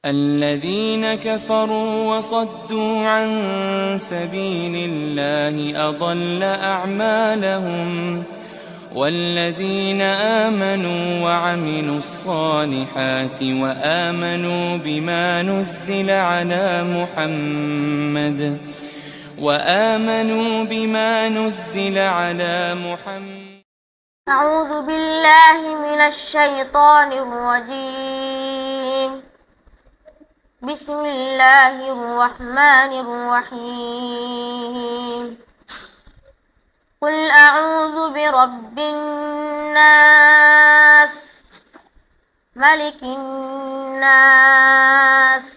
الذين كفروا وصدوا عن سبيل الله أضل أعمالهم والذين آمنوا وعملوا الصالحات وآمنوا بما نزل على محمد أعوذ بالله من الشيطان الرجيم. بسم الله الرحمن الرحيم. قل أعوذ برب الناس ملك الناس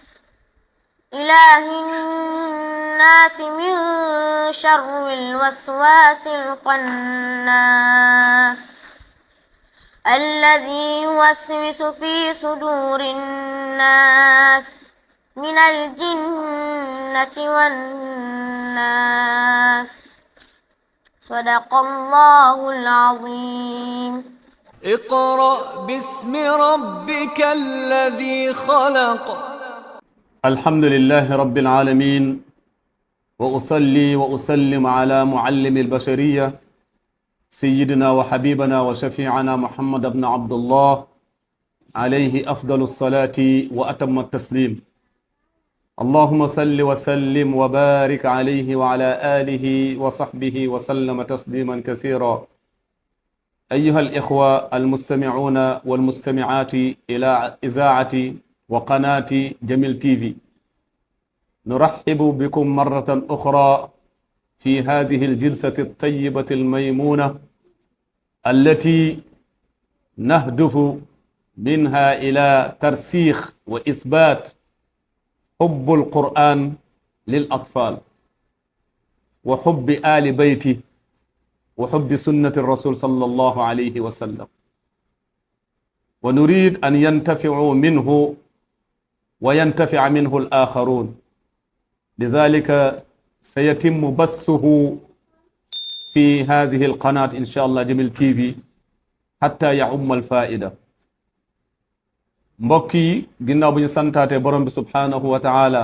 إله الناس من شر الوسواس الخناس الذي يوسوس في صدور الناس من الجنة والناس. صدق الله العظيم. اقرأ باسم ربك الذي خلق. الحمد لله رب العالمين وأصلي وأسلم على معلم البشرية سيدنا وحبيبنا وشفيعنا محمد بن عبد الله عليه أفضل الصلاة وأتم التسليم. اللهم صل وسلم وبارك عليه وعلى آله وصحبه وسلم تسليما كثيرا. أيها الإخوة المستمعون والمستمعات إلى إذاعة وقناة جميل تيفي، نرحب بكم مرة أخرى في هذه الجلسة الطيبة الميمونة التي نهدف منها إلى ترسيخ وإثبات حب القرآن للأطفال وحب آل بيته وحب سنة الرسول صلى الله عليه وسلم، ونريد أن ينتفعوا منه وينتفع منه الآخرون. لذلك سيتم بثه في هذه القناة إن شاء الله جميل تيفي حتى يعم الفائدة. mbokki ginnaaw bu ñu santaate borom bi subhanahu wa ta'ala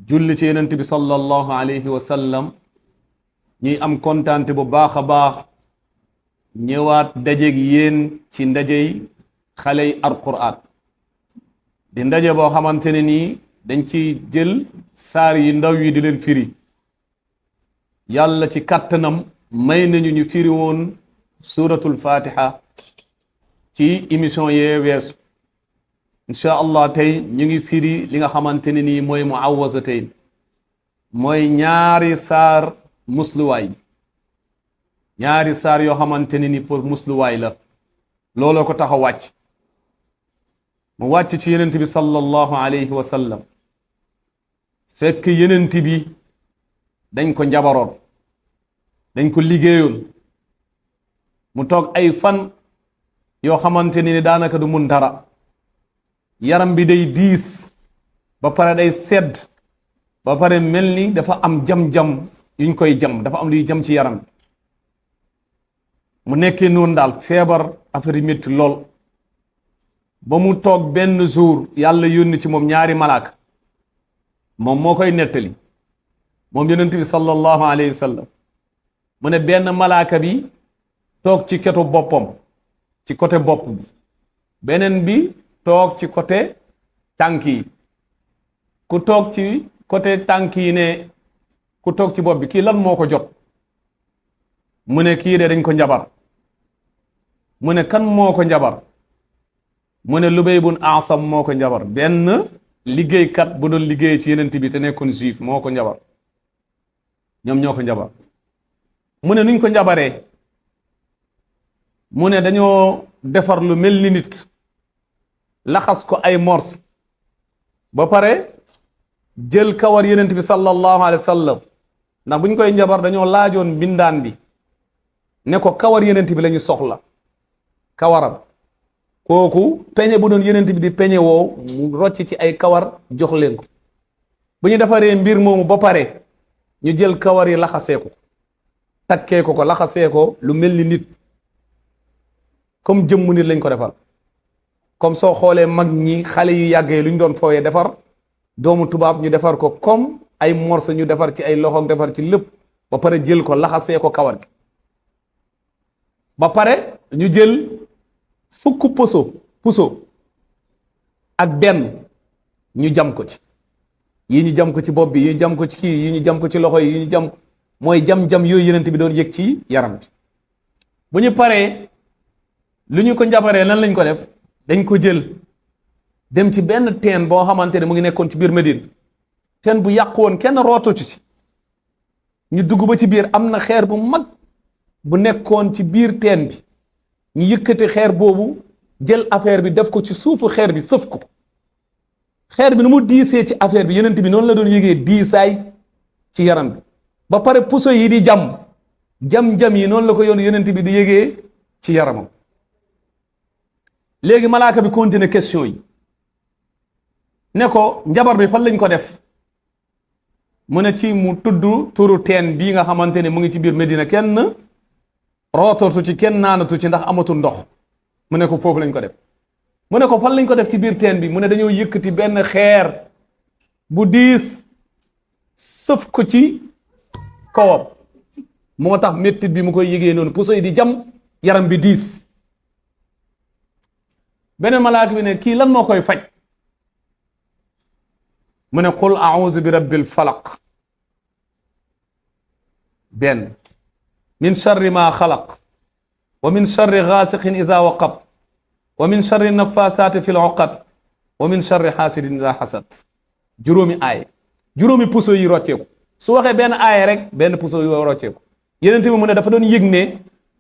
julli ci yonent bi sallallahu alayhi wa sallam, ñuy am kontaante bu baax a baax ñëwaat dajeeg yéen ci ndajey xaley alquran di ndaje boo xamante ne nii dañ ci jël saar yi ndaw yi di leen firi. yàlla ci kàttanam may nañu ñu firi woon suratul fatiha ci émission yee weesu. incha allah tey ñu ngi firi li nga xamante ne nii mooy muawwazatayn, mooy ñaari saar musluwaay, ñaari saar yoo xamante ne ni pour musluwaay la. looloo ko tax a wàcc mu wàcc ci yenent bi sallallahu alayhi wa sallam, fekk yenent bi dañ ko njabaroon, dañ ko liggéeyoon, mu toog ay fan yoo xamante ni daanaka du mun dara, yaram bi day diis ba pare day sedd ba pare mel ni dafa am jam-jam yuñ koy jam, dafa am luy jam ci yaram. mu nekkee noonu daal feebar, affaire yi métti lool ba mu toog benn jour yàlla yónni ci moom ñaari malaaka. moom moo koy nettali moom yonent bi sallallahu alayhi wa sallam. mu ne benn malaaka bi toog ci ketu boppam, ci côté bopp bi, beneen bi toog ci côté tànk yi. ku toog ci côté tànk yi ne ku toog ci bopp bi kii lan moo ko jot? mu ne kii de dañ ko njabar. mu ne kan moo ko njabar? mu ne Lubay bun Asam moo ko njabar, benn liggéeykat bu doon liggéey ci yenent bi te nekkoon juif moo ko njabar. ñoom ñoo ko njabar. mu ne nuñ ko njabaree? mu ne dañoo defar lu mel ni nit, laxas ko ay mors ba pare jël kawar yenent bi sallallahu alayhi wa sallam, ndax buñ koy njabar dañoo laajoon mbindaan bi ne ko kawar yenent bi lañu soxla, kawaram. kooku peñe bu doon yenent bi di peñe woo mu rocc ci ay kawar jox leen ko. bu ñu defaree mbir moomu ba pare ñu jël kawar yi laxasee ko, takkee ko laxasee ko lu mel ni nit, comme jëmm nit lañ ko defal. comme soo xoolee mag ñi xale yu yàggee lu ñu doon fooyee defar doomu tubaab ñu defar ko comme ay morceau ñu defar ci ay loxoom defar ci lépp ba pare jël ko laxasee ko kawar gi ba pare ñu jël fukk puso ak benn ñu jam ko ci yi ñu jam ko ci bopp bi yi ñu jam ko ci kii yi ñu jam ko ci loxo yi ñu jam mooy jam-jam yooyu yenent bi doon yëg ci yaram bi bu ñu paree lu ñu ko njabaree lan lañ ko def dañ ko jël dem ci benn teen boo xamante ne mu ngi nekkoon ci biir Médine teen bu yàqu woon kenn rootatu ci ñu dugg ba ci biir am na xeer bu mag bu nekkoon ci biir teen bi ñu yëkkati xeer boobu jël affaire bi def ko ci suufu xeer bi sëf ko xeer bi nu mu diisee ci affaire bi yenent bi noonu la doon yëgee diisaay ci yaram bi ba pare puso yi di jam yi noonu la ko yoon yenent bi di yëgee ci yaramam léegi malaaka bi continuer question yi ne ko njabar bi fan lañ ko def mu ne ci mu tudd turu teen bii nga xamante ne mu ngi ci biir Medina kenn rootortu ci kenn naanatu ci ndax amatul ndox mu ne ko foofu lañ ko def mu ne ko fan lañ ko def ci biir teen bi mu ne dañoo yëkkati benn xeer bu diis sëf ko ci kawam moo tax mettit bi mu koy yëgee noonu puso yi di jam yaram bi diis beneen malaaka bi ne kii lan moo koy faj mu ne qul a'udhu bi rabbil falaq benn min sharri ma xalaq wa min sharri ghasiqin idha waqab wa min sharri nafasati fil uqad wa min sharri hasidin idha hasad juróomi aay juróomi puso yi rocceeku su waxee benn aay rek benn puso yi rocceeku yeneen bi mu ne dafa doon yëg ne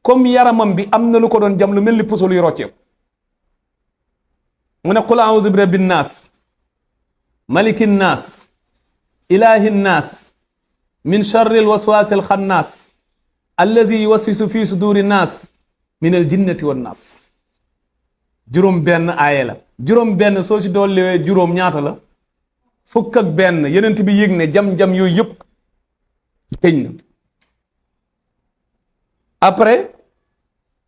comme yaramam bi am na lu ko doon jam lu mel ni puso luy rocceeku mu ne qul a'udhu bi rabbin nas malikin nas ilahin nas min sharri alwaswasi alkhannas allazi yuwaswisu fi suduri nas min aljinnati wan nas juróom benn aaye la juróom benn soo ci dollee juróom ñaata la fukk ak benn yenent bi yëg ne jam-jam yooyu yëpp tëñ na après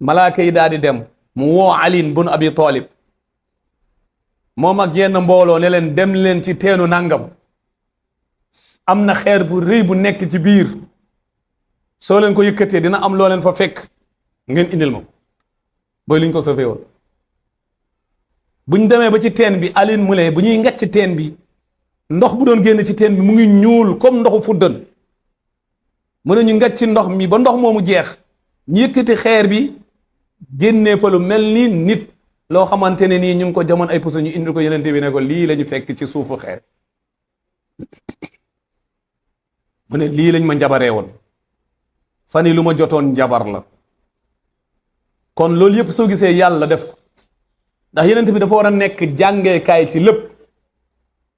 malaaka yi daal di dem mu woo Ali bun Abi Talib moom ak yenn mbooloo ne leen dem leen ci teenu nangam am na xeer bu rëy bu nekk ci biir soo leen ko yëkkatee dina am loo leen fa fekk ngeen indil ma booy liñ ko sofee woon buñ demee ba ci teen bi alin mu lee bu ñuy ngacc teen bi ndox bu doon génn ci teen bi mu ngi ñuul comme ndoxu fuddan mu ne ñu ngacc ndox mi ba ndox moomu jeex ñu yëkkati xeer bi génnee fa lu mel ni nit loo xamante ne nii ñu ngi ko jamoon ay puso ñu indil ko yenente bi ne ko lii lañu fekk ci suufu xeer mu ne lii lañ ma njabaree woon fan yi lu ma jotoon njabar la kon loolu yëpp soo gisee yàlla def ko ndax yenente bi dafa war a nekk jàngeekaay ci lépp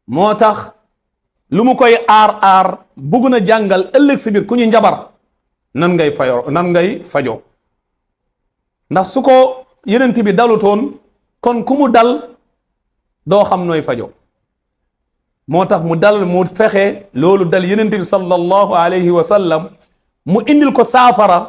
moo tax lu mu koy aar bugg na jàngal ëllëg si biir ku ñu njabar nan ngay fajoo ndax su ko yenent bi dalutoon kon ku mu dal doo xam nooy fajoo moo tax mu fexe loolu dal yenent bi sallallahu alayhi wa sallam mu indil ko saafara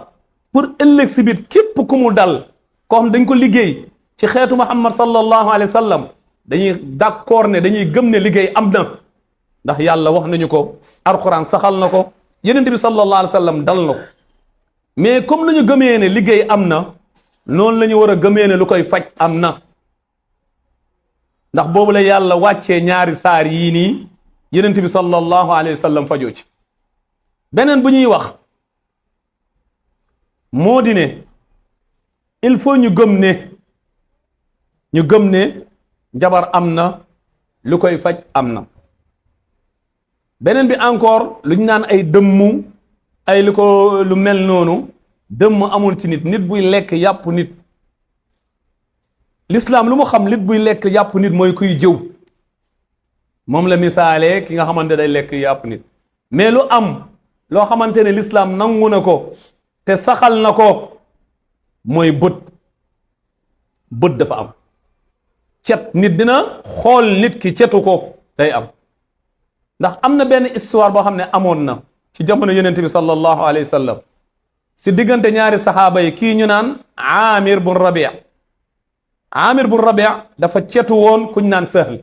pour ëllëg si biir képp ku mu dal koo xam dañ ko liggéey ci xeetu Muhammad sallallahu alayhi wa sallam dañuy d'accord ne dañuy gëm ne liggéey am na ndax yàlla wax nañu ko alquran saxal na ko yenent bi sallallahu alayhi wa sallam dal na ko mais comme nañu gëmee ne liggéey am na noonu la ñu war a gëmee ne lu koy faj am na ndax boobu la yàlla wàccee ñaari saar yii nii yenent bi sallallahu alayhi wa sallam fajoo ci beneen bu ñuy wax moo di ne il faut ñu gëm ne jabar am na lu koy faj am na beneen bi encore lu ñu naan ay dëmmu ay lu mel noonu dëmm amul ci nit buy lekk yàpp nit l'islam lu mu xam nit buy lekk yàpp nit mooy kuy jëw moom la misaalee ki nga xamante day lekk yàpp nit mais lu am loo xamante ne l'islam nangu na ko te saxal na ko mooy bët dafa am cet nit dina xool nit ki cetu ko day am ndax am na benn histoire boo xam ne amoon na ci jamono yonent bi sallallahu alayhi wa sallam si diggante ñaari saxaaba yi kii ñu naan Amir bun Rabia Amir bu Rabia dafa cetu woon kuñ naan Sahl,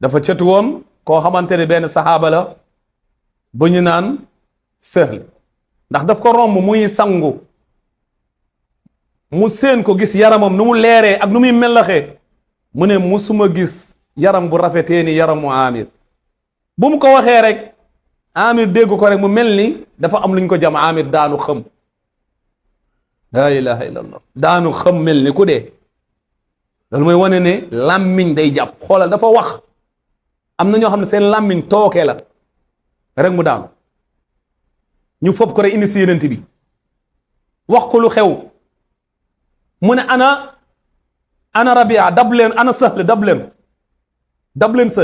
dafa cetu woon koo xamante ne benn saxaaba la bu ñu naan Sahl, ndax daf ko romb muy sangu mu seen ko gis yaramam nu mu leeree ak nu muy mellaxee mu ne musuma gis yaram bu rafetee ni yaramu Amir. bu mu ko waxee rek Amir dégg ko rek mu mel ni dafa am luñ ko jam. Amir daanu xëm, laa ilaha illallah, daanu xëm mel ni ku dee. loolu mooy wane ne làmmiñ day jàpp. xoolal dafa wax, am na ñoo xam ne seen làmmiñ tooke la rek mu daanu. ñu fopp ko rek indi si yenent bi wax ko lu xew mu ne ana Rabia dab leen, ana Sahl dab leen sa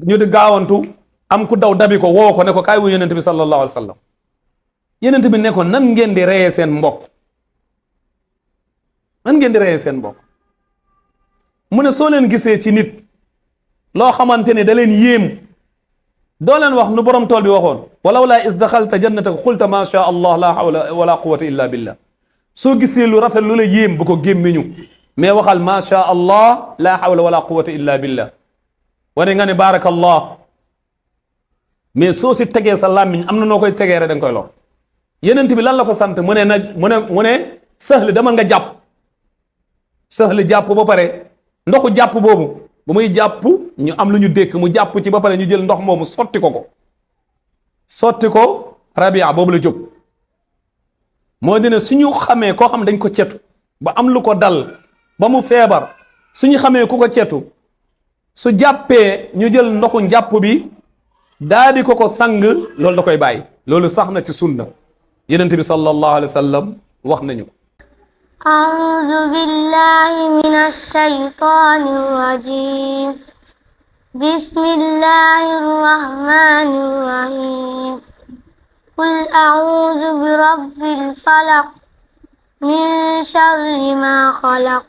ñu di gaawantu am ku daw dabi ko woo ko ne ko kaay wu yenent bi sallallahu alayhi wa sallam. yenent bi ne ko nan ngeen di reyee seen mbokk, nan ngeen di reyee seen mbokk. mu ne soo leen gisee ci nit loo xamante ne da leen yéem doo leen wax nu borom tool bi waxoon walaw laa is daxalta jannataka xulta ma sha allah la hawla wala quwwata illa billah. soo gisee lu rafet lu la yéem bu ko gémmiñu, mais waxal ma sha allah la hawla wala quwwata illa billah. wane nga ne barakallah, mais soo si tegee sa làmmiñ am na noo koy tegee rek da nga koy lor. yenent bi lan la ko sant mu ne nag mu ne Sahl demal nga jàpp. Sahl jàpp ba pare ndoxu jàpp boobu bu muy jàpp ñu am lu ñu dékk mu jàpp ci ba pare ñu jël ndox moomu sotti ko Rabia boobu la jóg. moo dina suñu xamee koo xam dañ ko cetu ba am lu ko dal ba mu feebar, suñu xamee ku ko cetu su jàppee ñu jël ndoxu njàpp bi daa di ko sang, loolu da koy bàyyi. loolu sax na ci sunna. yenent bi sallallahu alayhi wa sallam wax nañu ko. أعوذ بالله من الشيطان الرجيم بسم الله الرحمن الرحيم قل أعوذ برب الفلق من شر ما خلق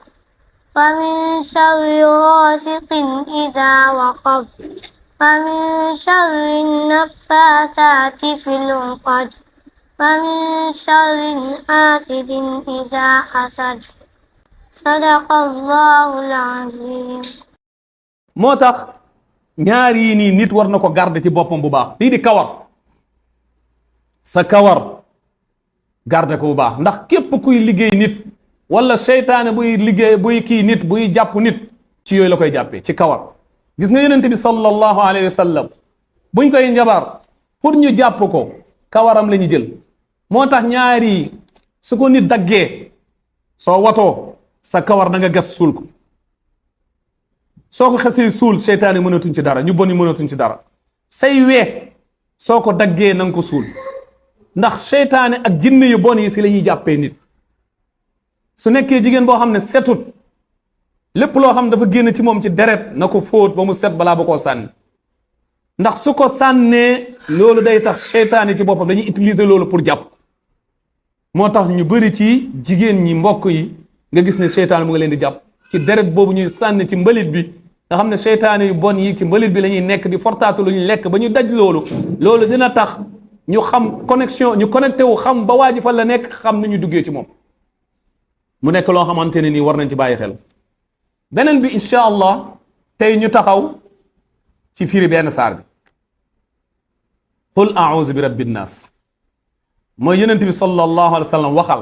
ومن شر غاسق إذا وقب ومن شر النفاثات في العقد ومن شر حاسد إذا حسد صدق الله العظيم. moo tax ñaar yi nii nit war na ko garder ci boppam bu baax. lii di kawar, sa kawar garder ko bu baax, ndax képp kuy liggéey nit wala seytaane buy liggéey buy kii nit buy jàpp nit ci yooyu la koy jàppee, ci kawar. gis nga yonent bi sallallahu alayhi wa sallam buñ koy njabar pour ñu jàpp ko kawaram la ñu jël. moo tax ñaari su ko nit daggee soo watoo sa kawar na nga gas suul ko. soo ko xasee suul seytaane mënatuñ ci dara, ñu boni mënatuñ ci dara. say wee soo ko daggee na nga ko suul, ndax seytaane ak jinne yu bon yi si la ñuy jàppee nit. su nekkee jigéen boo xam ne setut, lépp loo xam dafa génn ci moom ci deret na ko fóot ba mu set balaa ba koo sànni, ndax su ko sànnee loolu day tax seytaane ci boppam dañuy utiliser loolu pour jàpp. moo tax ñu bëri ci jigéen ñi mbokk yi nga gis ne seytaane mu nga leen di jàpp ci deret boobu ñuy sànni ci mbalit bi, nga xam ne seytaane yu bon yi ci mbalit bi la ñuy nekk di fortaatu lu ñu lekk ba ñu daj loolu dina tax ñu xam connexion, ñu connecté wu xam ba waa ji fan la nekk, xam nu ñu duggee ci moom. mu nekk loo xamante ne nii war nañ ci bàyyi xel. beneen bi incha allah tey ñu taxaw ci firi benn saar bi, qul a'udhu bi rabbin nas. mooy yonent bi sallallahu alayhi wa sallam waxal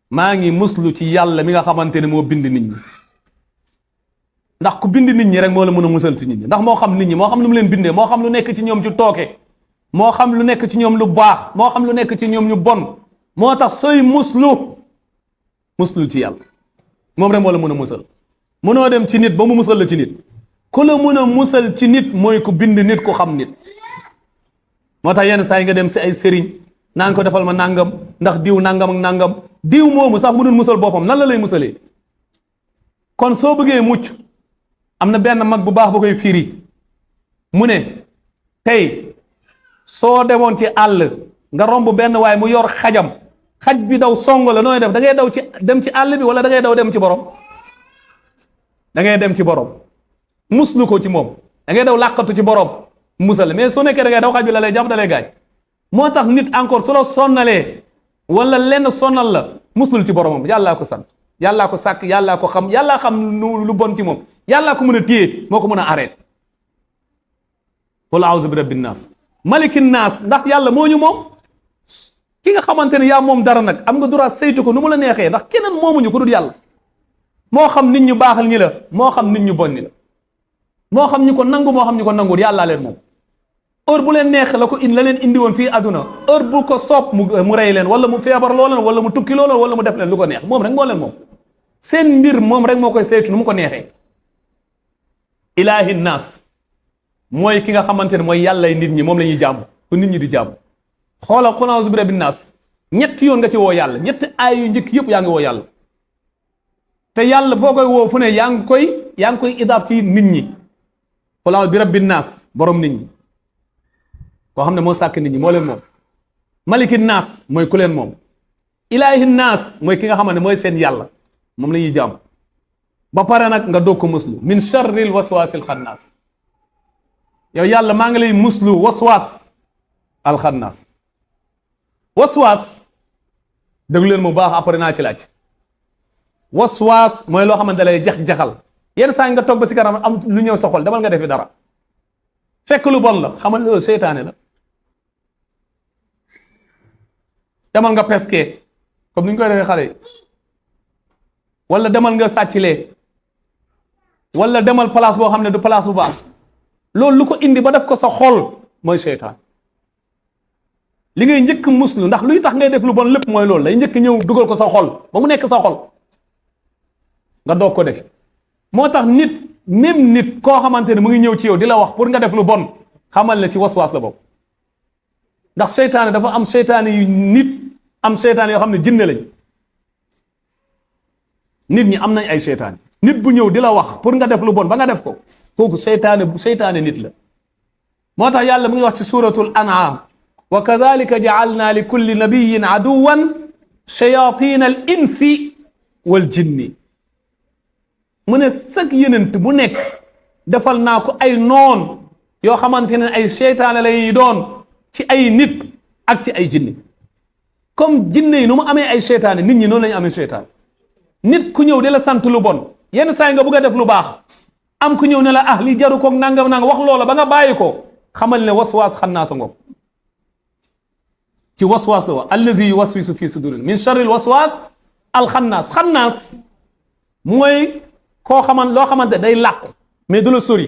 maa ngi muslu ci yàlla mi nga xamante ne moo bind nit ñi. ndax ku bind nit ñi rek moo la mën a musal ci nit ñi, ndax moo xam nit ñi, moo xam lu mu leen bindee, moo xam lu nekk ci ñoom ci tooke, moo xam lu nekk ci ñoom lu baax, moo xam lu nekk ci ñoom ñu bon. moo tax sooy muslu ci yàlla, moom rek moo la mën a musal. mënoo dem ci nit ba mu musal la ci nit. ku la mën a musal ci nit mooy ku bind nit, ku xam nit. moo tax yenn saa yi nga dem si ay sëriñ naan ko defal ma nangam ndax diw nangam ak nangam, diw moomu sax mënul musal boppam, nan la lay musalee? kon soo bëggee mucc, am na benn mag bu baax ba koy firi mu ne tey soo demoon ci àll nga romb benn waay mu yor xajam, xaj bi daw song la, nooy def? da ngay daw ci dem ci àll bi wala da ngay daw dem ci borom? da ngay dem ci borom muslu ko ci moom, da ngay daw làqatu ci borom musal. mais soo nekkee da ngay daw, xaj bi la lay jàpp, da lay gaañ. moo tax nit encore su la sonnalee wala lenn sonnal la muslul ci boromam yàllaa ko sant yàllaa ko sàkk yàllaa ko xam yàllaa xam lu bon ci moom yàllaa ko mën a téye moo ko mën a arrêté qul a'udhu bi rabbin naas malikin naas ndax yàlla moo ñu moom ki nga xamante ne yaa moom dara nag am nga droit saytu ko nu mu la neexee ndax keneen moomuñu ko dul yàlla moo xam nit ñu baaxal ñi la moo xam nit ñu bon ñi la moo xam ñu ko nangu moo xam ñu ko nanguwul yàllaa leen moom heure bu leen neex la ko la leen indi woon fii àdduna heure bu ko soob mu rey leen wala mu feebar loo leen wala mu tukki loo leen wala mu def leen lu ko neex moom rek moo leen moom seen mbir moom rek moo koy saytu nu mu ko neexee ilaahi naas mooy ki nga xamante ne mooy yàllay nit ñi moom la ñuy jàmm ku nit ñi di jàmm xoolal qul a'uuzu bi rabbin naas ñetti yoon nga ci woo yàlla ñetti aay yu njëkk yëpp yaa ngi woo yàlla te yàlla boo koy woo fu ne yaa ngi koy idaaf ci nit ñi qul a'uuzu bi rabbin naas borom nit ñi koo xam ne moo sàkk nit ñi moo leen moom malikin naas mooy ku leen moom ilaahi naas mooy ki nga xam ne mooy seen yàlla moom la ñuy jàmm ba pare nag nga doog ko muslu min sharril waswaasil xannaas yow yàlla maa ngi lay muslu waswaas alxannaas waswaas déglu leen mu baax après naa ci laaj waswaas mooy loo xamante lay jax-jaxal yenn saa nga toog ba si kanam am lu ñëw sa xol demal nga defi dara fekk lu bon la xamal loolu seytaane la demal nga pesquer comme ni ñu koy defee xale yi wala demal nga sàccilee wala demal place boo xam ne du place bu baax loolu lu ko indi ba def ko sa xol mooy seytaan li ngay njëkk muslu ndax luy tax ngay def lu bon lépp mooy loolu lay njëkk ñëw dugal ko sa xol ba mu nekk sa xol nga doog ko def moo tax nit même nit koo xamante ne mu ngi ñëw ci yow di la wax pour nga def lu bon xamal ne ci waswaas la boobu ndax seytaane dafa am seytaane yu nit am seytaane yoo xam ne jinne lañ nit ñi am nañ ay seytaane nit bu ñëw di la wax pour nga def lu bon ba nga def ko kooku seytaane nit la moo tax yàlla mu ngi wax ci suratul an'am wa kadhalika ja'alna li kulli nabiyyin aduwan shayatin al insi wal jinni mu ne sag yenent bu nekk defal naa ko ay noon yoo xamante ne ay seytaane lay doon ci ay nit ak ci ay jinni comme jinne yi nu mu amee ay seytaane nit ñi noonu lañu amee seytaane nit ku ñëw di la sant lu bon yenn saa yi nga bëgg a def lu baax am ku ñëw ne la ah li jaru koog nangam nangam wax loola ba nga bàyyi ko xamal ne waswaas xannaasa ngoog ci waswaas la wax allazi yuwaswisu fi sudurin min sharril waswaas alxannaas xannaas mooy koo loo xamante day làqu mais du la sori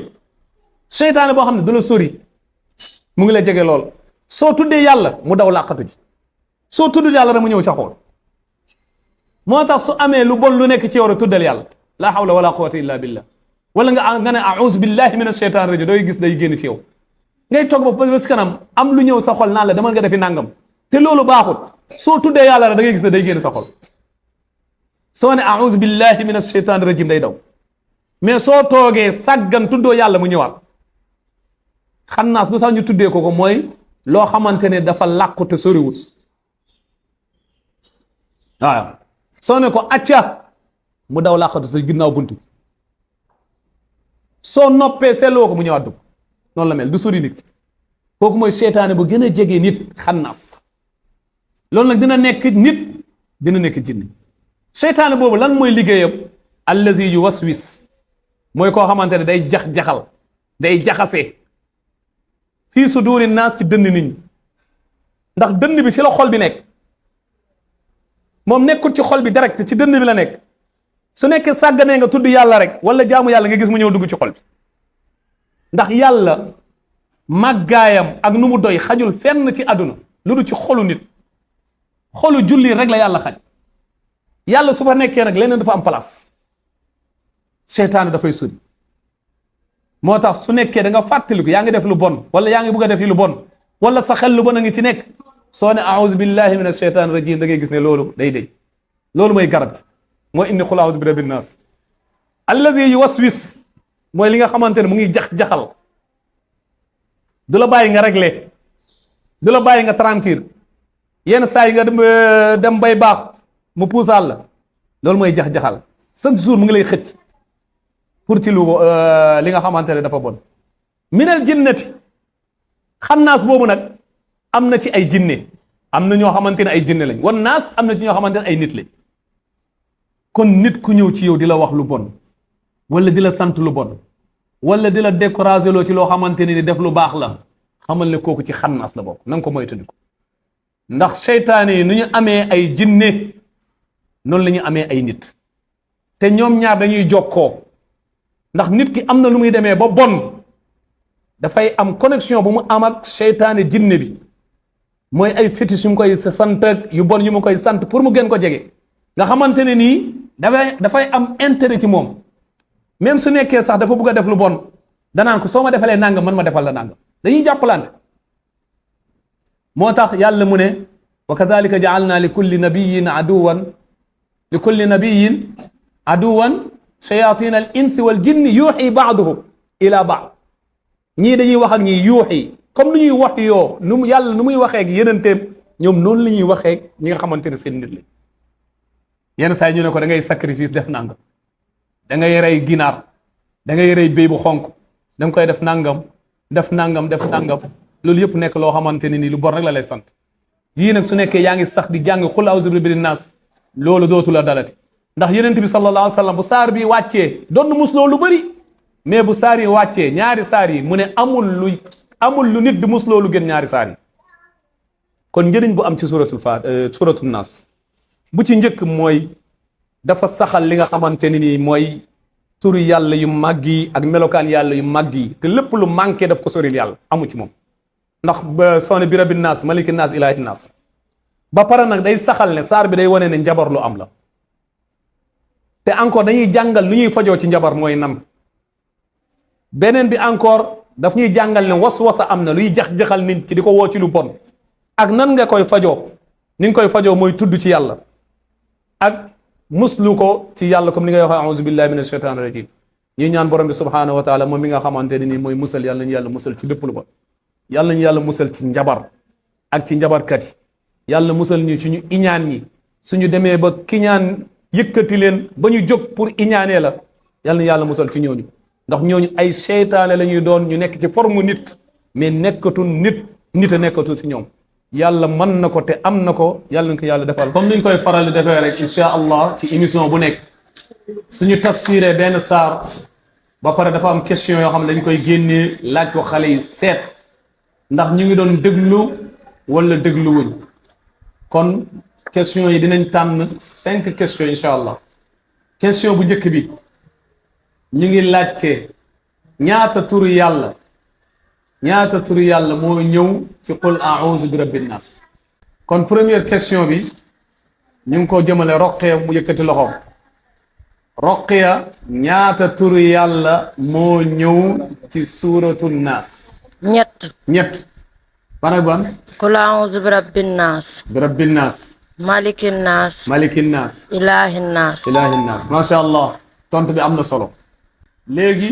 seytaane boo xam ne du la sori mu ngi la jege lool soo tuddee yàlla mu daw làqatu ji soo tuddul yàlla rek mu ñëw ca xool moo tax su amee lu bon lu nekk ci yow rek tuddal yàlla la hawla wala quwwata illa billah wala nga ne a'udhu billahi minash shaitanir rajim dooy gis day génn ci yow ngay toog ba bés kanam am lu ñëw sa xol naan la demal nga defi nangam te loolu baaxut soo tuddee yàlla rek da ngay gis ne day génn sa xol soo ne a'udhu billahi minash shaitanir rajim day daw mais soo toogee sàggan tuddoo yàlla mu ñëwaat xannaas lu sax ñu tuddee ko mooy loo xamante ne dafa làqu te soriwut waaw soo ne ko acca mu daw làqatu sa ginnaaw buntu soo noppee seetloo ko mu ñëwaat dugg noonu la mel du sori nit kooku mooy seytaane bu gën a jege nit xannaas loolu nag dina nekk nit dina nekk jinne seytaane boobu lan mooy liggéeyam allazi yuwaswis mooy koo xamante ne day jax-jaxal day jaxase fii suduri naas ci dënn nit ñi ndax dënn bi ci la xol bi nekk moom nekkul ci xol bi direct ci dënn bi la nekk su nekkee sàgganee nga tudd yàlla rek wala jaamu yàlla nga gis mu ñëw dugg ci xol bi ndax yàlla màggaayam ak nu mu doy xajul fenn ci àdduna lu du ci xolu nit xolu julli rek la yàlla xaj yàlla su fa nekkee nag leneen dafa am place seytaane dafay sori moo tax su nekkee da nga fàttaliku yaa ngi def lu bon wala yaa ngi bëgg a def lu bon wala sa xel lu bon a ngi ci nekk soo ne a'udhu billahi minash shaitanir rajim da ngay gis ne loolu day dey loolu mooy garab gi moo indi qul a'udhu bi rabbin nas allazi yuwaswis mooy li nga xamante ne mu ngi jax-jaxal du la bàyyi nga réglé du la bàyyi nga tranquille yenn saa yi nga dem bay baax mu puusaal la loolu mooy jax-jaxal chaque jour mu ngi lay xëcc pour ci lu li nga xamante ne dafa bon minal jinnati xannaas boobu nag am na ci ay jinne am na ñoo xamante ne ay jinne lañ wan naas am na ci ñoo xamante ne ay nit lañ kon nit ku ñëw ci yow di la wax lu bon wala di la sant lu bon wala di la décourager loo ci loo xamante ni def lu baax la xamal ne kooku ci xannaas la bokk na nga ko moytandiku ndax seytaane yi nu ñu amee ay jinne noonu la ñu amee ay nit te ñoom ñaar dañuy jokkoo ndax nit ki am na lu muy demee ba bon dafay am connexion bu mu am ak seytaane jinne bi mooy ay fétiche yu mu koy sant ak yu bon yu mu koy sant pour mu gën ko jege nga xamante ne nii dafay am intérêt ci moom même su nekkee sax dafa bëgg a def lu bon danaan ko soo ma defalee nangam man ma defal la nangam dañuy jàppalante moo tax yàlla mu ne wa kadhalika ja'alna li kulli nabiyyin aduwan shayatin al insi wal jinni yuuxi ba'duhum ila ba'd ñii dañuy wax ak ñii yuuxi comme nu ñuy wax yoo nu yàlla nu muy waxee ak yenenteem ñoom noonu la ñuy waxee ñi nga xamante ne seen nit la yenn saa yi ñu ne ko da ngay sacrifice def nangam da ngay rey ginaar da ngay rey béy bu xonk da nga koy def nangam def nangam loolu yëpp nekk loo xamante ne nii lu bon rek la lay sant yii nag su nekkee yaa ngi sax di jàng xul a'uuzu bi rabbin naas loolu dootu la dalati ndax yenent bi sallallahu alayhi wa sallam bu saar bi wàccee doon musloo lu bëri mais bu saar yi wàccee ñaari saar yi mu ne amul lu nit di musloo lu gën ñaari saar yi kon njëriñ bu am ci suratul naas bu ci njëkk mooy dafa saxal li nga xamante ni nii mooy turu yàlla yu màgg yi ak melokaan yàlla yu màgg yi te lépp lu manqué daf ko soril yàlla amu ci moom ndax ba soone bi rabbin naas malikin naas ilaahin naas ba pare nag day saxal ne saar bi day wane ne njabar lu am la te encore dañuy jàngal lu ñuy fajoo ci njabar mooy nan beneen bi encore daf ñuy jàngal ne was-wasa am na luy jax-jaxal nit ki di ko woo ci lu bon ak nan nga koy fajoo ni nga koy fajoo mooy tudd ci yàlla ak muslu ko ci yàlla comme ni ngay waxee a'uuzu billahi minash shaytaani rajim ñuy ñaan borom bi subhanahu wa taala moom mi nga xamante ne nii mooy musal yàlla nañu yàlla musal ci lépp lu bon yàlla nañu yàlla musal ci njabar ak ci njabarkat yi yàlla musal ñu ci ñu iñaan ñi suñu demee ba kiñaan yëkkati leen ba ñu jóg pour iñaanee la yàlla nañu yàlla musal ci ñooñu ndax ñooñu ay seytaane la ñuy doon ñu nekk ci forme nit mais nekkatu nit a nekkatu ci ñoom yàlla mën na ko te am na ko yàlla na ko yàlla defal comme niñ koy faral di defee rek insha allah ci émission bu nekk suñu tafsiree benn saar ba pare dafa am question yoo xam ne dañ koy génnee laaj ko xale yi seet ndax ñu ngi doon déglu wala déglu wuñ kon question yi dinañ tànn 5 questions insha allah question bu njëkk bi ñu ngi laajte ñaata turu yàlla moo ñëw ci qul a'uuzu bi rabbin nas kon première question bi ñu ngi ko jëmale Roqiya mu yëkkati loxoom Roqiya ñaata turu yàlla moo ñëw ci suuratu nas ñett ban qul a'uuzu bi rabbin nas malikin nas ilahin nas masha allah tontu bi am na solo léegi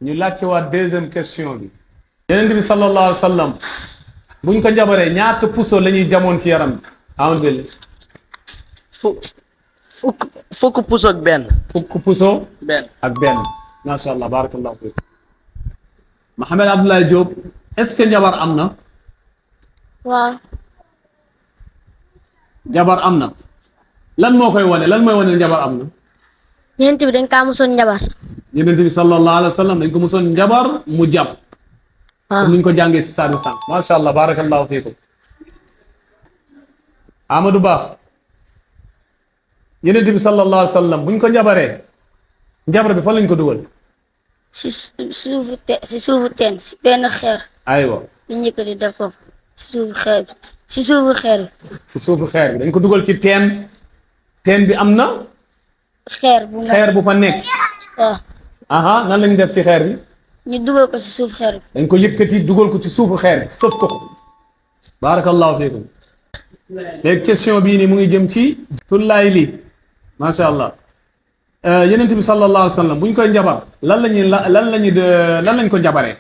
ñu laajte waa deuxième question bi yeneen bi sallallahu alayhi wa sallam buñ ko jabaree ñaata puso la ñuy jamoon ci yaram bi amal belli fukk puso ak benn ak benn masha allah barakallahu fiik Mohamed Abdoulaye Diop est-ce que jabar am na waaw jabar am na lan moo koy wane lan mooy wane jabar am na ñeent bi dañ kaa musoon njabar Yonent bi sallallahu alayhi wa sallam dañ ko musoon njabar mu jàpp comme ni ñu ko jàngee si saar bi sànq macha allah barakallahu fiikum Amadou Ba Yonent bi sallallahu alayhi wa sallam buñ ko njabaree njabar bi fan lañ ko dugal si suufu teen si benn xeer aywa li njëkk di def ko si suufu xeer bi dañ ko dugal ci teen bi am na xeer bu fa nekk waaw nan lañ def ci xeer bi ñu dugal ko si suuf xeer bi dañ ko yëkkati dugal ko ci suufu xeer bi sëf ko barakallahu fiikum léegi question bii nii mu ngi jëm ci tullaay lii macha allah Yonent bi sallallahu alayhi wa sallam bu ñu koy njabar lan lañ ko njabaree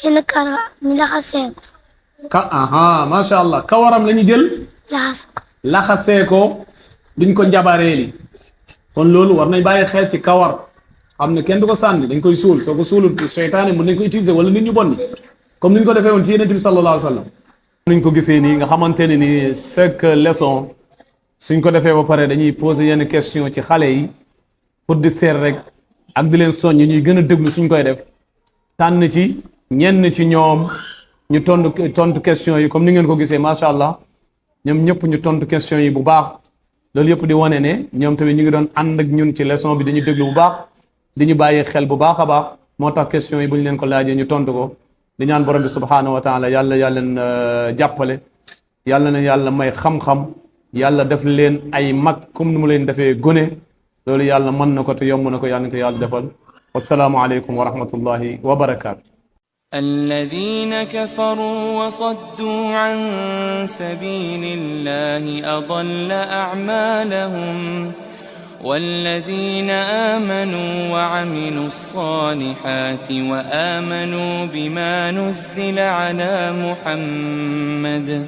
kenn kara ñu laxasee ko macha allah kawaram la ñu jël laxasee ko duñ ko njabaree li kon loolu war nañ bàyyi xel ci kawar xam ne kenn du ko sànni dañ koy suul soo ko suulul seytaane mën nañ ko utiliser wala nit ñu bon ni comme ni ñu ko defee woon ci Yonent bi sallallahu alayhi wa sallam niñ ko gisee nii nga xamante ne ni chaque leçon suñ ko defee ba pare dañuy poser yenn question ci xale yi pour di seet rek ak di leen soññ ñuy gën a déglu suñ koy def tànn ci ñenn ci ñoom ñu tontu question yi comme ni ngeen ko gisee macha allah ñoom ñëpp ñu tontu question yi bu baax loolu yëpp di wane ne ñoom tamit ñu ngi doon ànd ak ñun ci leçon bi dañu déglu bu baax di ñu bàyyi xel bu baax a baax moo tax question yi bu ñu leen ko laajee ñu tontu ko di ñaan borom bi subhanahu wa taala yàlla leen jàppale yàlla na yàlla may xam-xam yàlla def leen ay mag comme ni mu leen defee gone loolu yàlla mën na ko te yomb na ko yàlla na ko yàlla defal wassalaamu aleykum wa rahmatullahi wa barakaatu. الذين كفروا وصدوا عن سبيل الله أضل أعمالهم والذين آمنوا وعملوا الصالحات وآمنوا بما نزل على محمد